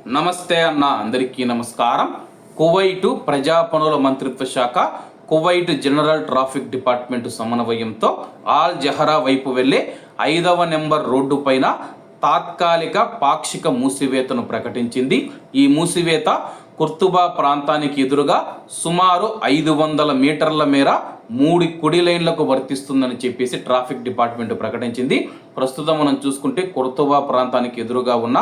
నమస్తే అన్న, అందరికీ నమస్కారం. కువైటు ప్రజా పనుల మంత్రిత్వ శాఖ, కువైట్ జనరల్ ట్రాఫిక్ డిపార్ట్మెంట్ సమన్వయంతో ఆల్ జహరా వైపు వెళ్లే 5వ నెంబర్ రోడ్డు పైన తాత్కాలిక పాక్షిక మూసివేతను ప్రకటించింది. ఈ మూసివేత కుర్తుబా ప్రాంతానికి ఎదురుగా సుమారు 500 మీటర్ల మేర 3 కుడి లైన్లకు వర్తిస్తుందని చెప్పేసి ట్రాఫిక్ డిపార్ట్మెంట్ ప్రకటించింది. ప్రస్తుతం మనం చూసుకుంటే కుర్తుబా ప్రాంతానికి ఎదురుగా ఉన్న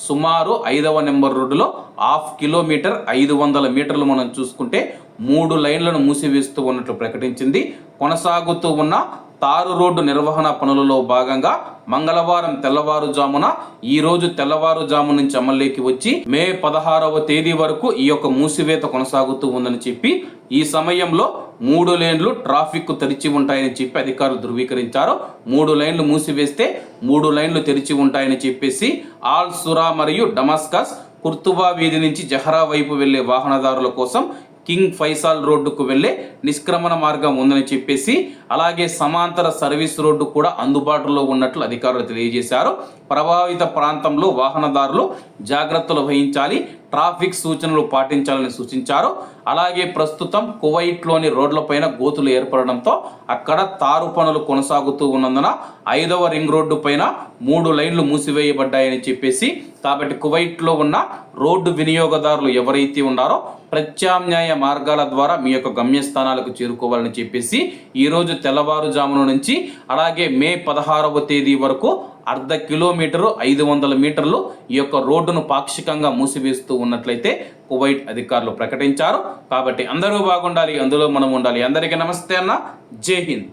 సుమారు 5వ నెంబర్ రోడ్డులో 1/2 కిలోమీటర్ 500 మీటర్లు మనం చూసుకుంటే 3 లైన్లను మూసివేస్తూ ఉన్నట్లు ప్రకటించింది. కొనసాగుతూ ఉన్న తారు రోడ్డు నిర్వహణ పనులలో భాగంగా మంగళవారం తెల్లవారుజామున ఈ రోజు తెల్లవారుజాము నుంచి అమల్లోకి వచ్చి మే 16వ తేదీ వరకు ఈ యొక్క మూసివేత కొనసాగుతూ ఉందని చెప్పి, ఈ సమయంలో 3 లేన్లు ట్రాఫిక్ తెరిచి ఉంటాయని చెప్పి అధికారులు ధృవీకరించారు. 3 లైన్లు మూసివేస్తే 3 లైన్లు తెరిచి ఉంటాయని చెప్పేసి ఆల్ సురా మరియు డమాస్కస్ కుర్తుబా వీధి నుంచి జహరా వైపు వెళ్లే వాహనదారుల కోసం కింగ్ ఫైసాల్ రోడ్డుకు వెళ్లే నిష్క్రమణ మార్గం ఉందని చెప్పేసి, అలాగే సమాంతర సర్వీస్ రోడ్డు కూడా అందుబాటులో ఉన్నట్లు అధికారులు తెలియజేశారు. ప్రభావిత ప్రాంతంలో వాహనదారులు జాగ్రత్తలు వహించాలి, ట్రాఫిక్ సూచనలు పాటించాలని సూచించారు. అలాగే ప్రస్తుతం కువైట్లోని రోడ్లపైన గోతులు ఏర్పడడంతో అక్కడ తారు పనులు కొనసాగుతూ ఉన్నందున 5వ రింగ్ రోడ్డు పైన 3 లైన్లు మూసివేయబడ్డాయని చెప్పేసి, కాబట్టి కువైట్లో ఉన్న రోడ్డు వినియోగదారులు ఎవరైతే ఉన్నారో ప్రత్యామ్నాయ మార్గాల ద్వారా మీ యొక్క గమ్యస్థానాలకు చేరుకోవాలని చెప్పేసి ఈరోజు తెల్లవారుజామున నుంచి అలాగే మే 16వ తేదీ వరకు 1/2 కిలోమీటరు 500 మీటర్లు ఈ యొక్క రోడ్డును పాక్షికంగా మూసివేస్తూ ఉన్నట్లయితే కువైట్ అధికారులు ప్రకటించారు. కాబట్టి అందరూ బాగుండాలి, అందులో మనం ఉండాలి. అందరికీ నమస్తే అన్న, జై హింద్.